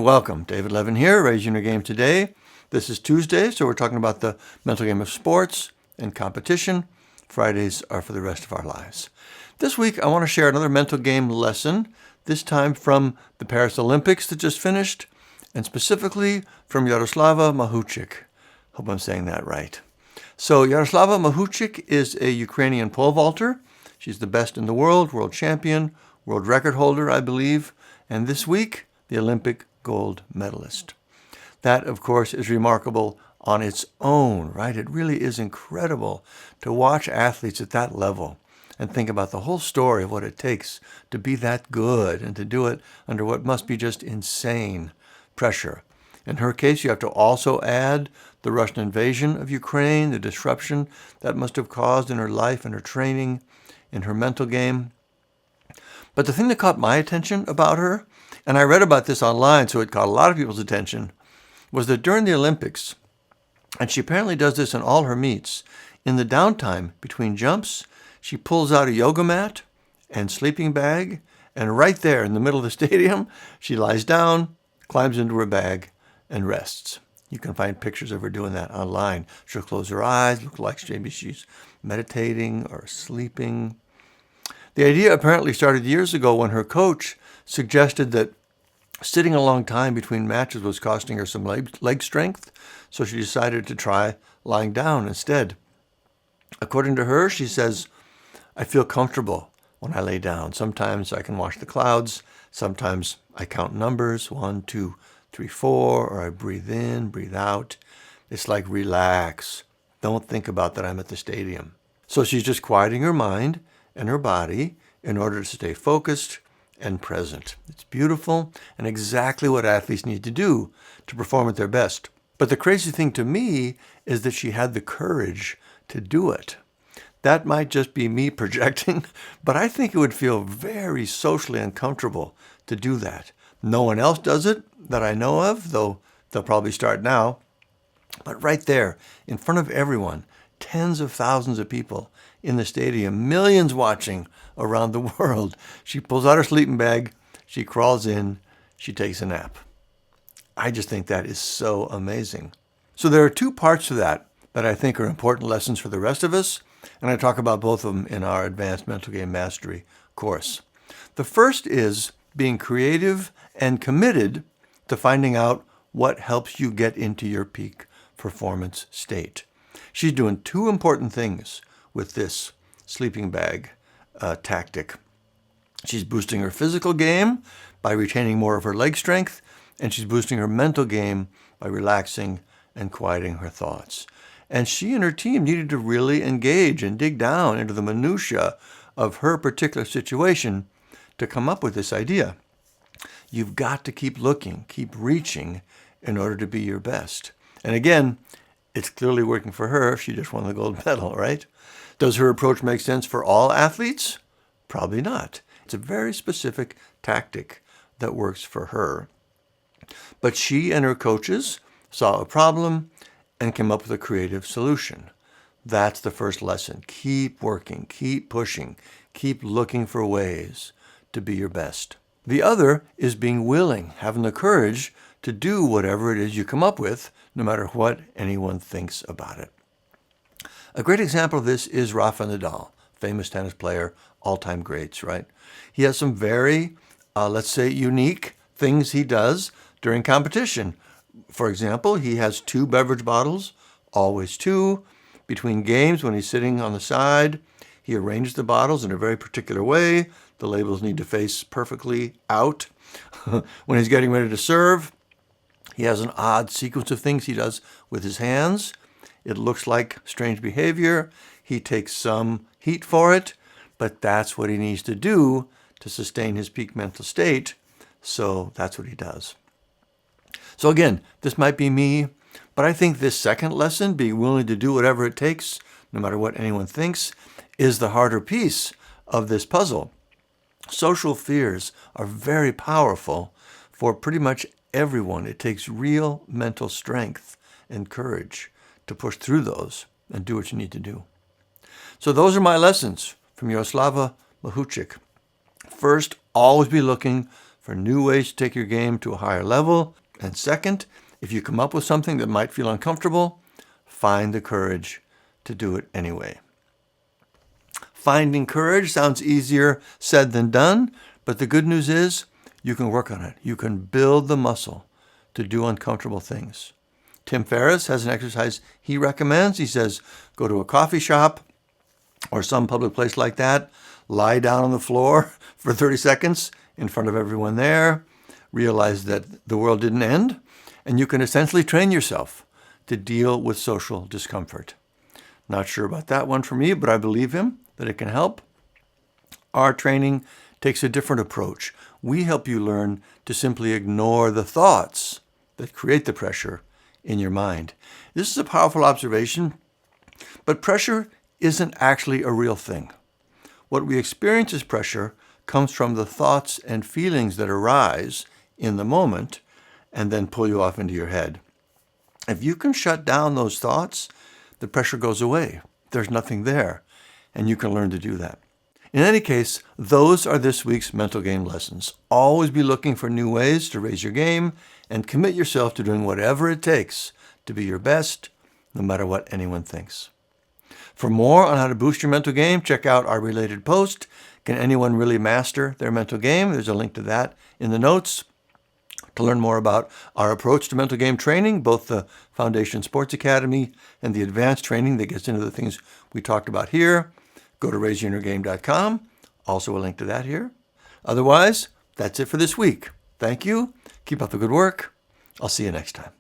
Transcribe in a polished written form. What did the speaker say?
Welcome. David Levin here, Raising Your Game Today. This is Tuesday, so we're talking about the mental game of sports and competition. Fridays are for the rest of our lives. This week, I want to share another mental game lesson, this time from the Paris Olympics that just finished, and specifically from Yaroslava Mahuchikh. Hope I'm saying that right. So Yaroslava Mahuchikh is a Ukrainian pole vaulter. She's the best in the world champion, world record holder, I believe, and this week, the Olympic gold medalist. That, of course, is remarkable on its own, right? It really is incredible to watch athletes at that level and think about the whole story of what it takes to be that good and to do it under what must be just insane pressure. In her case, you have to also add the Russian invasion of Ukraine, the disruption that must have caused in her life and her training, in her mental game. But the thing that caught my attention about her, and I read about this online, so it caught a lot of people's attention, was that during the Olympics, and she apparently does this in all her meets, in the downtime between jumps, she pulls out a yoga mat and sleeping bag, and right there in the middle of the stadium, she lies down, climbs into her bag, and rests. You can find pictures of her doing that online. She'll close her eyes, look like maybe she's meditating or sleeping. The idea apparently started years ago when her coach suggested that sitting a long time between matches was costing her some leg strength, so she decided to try lying down instead. According to her, she says, "I feel comfortable when I lay down. Sometimes I can watch the clouds. Sometimes I count numbers, 1, 2, 3, 4, or I breathe in, breathe out. It's like relax. Don't think about that I'm at the stadium." So she's just quieting her mind and her body in order to stay focused and present. It's beautiful and exactly what athletes need to do to perform at their best. But the crazy thing to me is that she had the courage to do it. That might just be me projecting, but I think it would feel very socially uncomfortable to do that. No one else does it that I know of, though they'll probably start now. But right there, in front of everyone, tens of thousands of people in the stadium, millions watching around the world, she pulls out her sleeping bag, she crawls in, she takes a nap. I just think that is so amazing. So there are two parts to that I think are important lessons for the rest of us, and I talk about both of them in our Advanced Mental Game Mastery course. The first is being creative and committed to finding out what helps you get into your peak performance state. She's doing two important things with this sleeping bag tactic. She's boosting her physical game by retaining more of her leg strength, and she's boosting her mental game by relaxing and quieting her thoughts. And she and her team needed to really engage and dig down into the minutia of her particular situation to come up with this idea. You've got to keep looking, keep reaching in order to be your best. And again, it's clearly working for her if she just won the gold medal, right? Does her approach make sense for all athletes? Probably not. It's a very specific tactic that works for her. But she and her coaches saw a problem and came up with a creative solution. That's the first lesson. Keep working, keep pushing, keep looking for ways to be your best. The other is being willing, having the courage to do whatever it is you come up with, no matter what anyone thinks about it. A great example of this is Rafa Nadal, famous tennis player, all-time greats, right? He has some very, let's say, unique things he does during competition. For example, he has 2 beverage bottles, always 2. Between games, when he's sitting on the side, he arranges the bottles in a very particular way. The labels need to face perfectly out. When he's getting ready to serve, he has an odd sequence of things he does with his hands. It looks like strange behavior. He takes some heat for it, but that's what he needs to do to sustain his peak mental state. So that's what he does. So again, this might be me, but I think this second lesson, being willing to do whatever it takes, no matter what anyone thinks, is the harder piece of this puzzle. Social fears are very powerful for pretty much everyone. It takes real mental strength and courage to push through those and do what you need to do. So those are my lessons from Yaroslava Mahuchikh. First, always be looking for new ways to take your game to a higher level. And second, if you come up with something that might feel uncomfortable, find the courage to do it anyway. Finding courage sounds easier said than done, but the good news is you can work on it. You can build the muscle to do uncomfortable things. Tim Ferriss has an exercise he recommends. He says, go to a coffee shop or some public place like that, lie down on the floor for 30 seconds in front of everyone there, realize that the world didn't end, and you can essentially train yourself to deal with social discomfort. Not sure about that one for me, but I believe him that it can help. Our training takes a different approach. We help you learn to simply ignore the thoughts that create the pressure in your mind. This is a powerful observation, but pressure isn't actually a real thing. What we experience as pressure comes from the thoughts and feelings that arise in the moment and then pull you off into your head. If you can shut down those thoughts, the pressure goes away. There's nothing there, and you can learn to do that. In any case, those are this week's mental game lessons. Always be looking for new ways to raise your game and commit yourself to doing whatever it takes to be your best, no matter what anyone thinks. For more on how to boost your mental game, check out our related post, Can Anyone Really Master Their Mental Game? There's a link to that in the notes. To learn more about our approach to mental game training, both the Foundation Sports Academy and the advanced training that gets into the things we talked about here, go to raiseinnergame.com. Also a link to that here. Otherwise, that's it for this week. Thank you. Keep up the good work. I'll see you next time.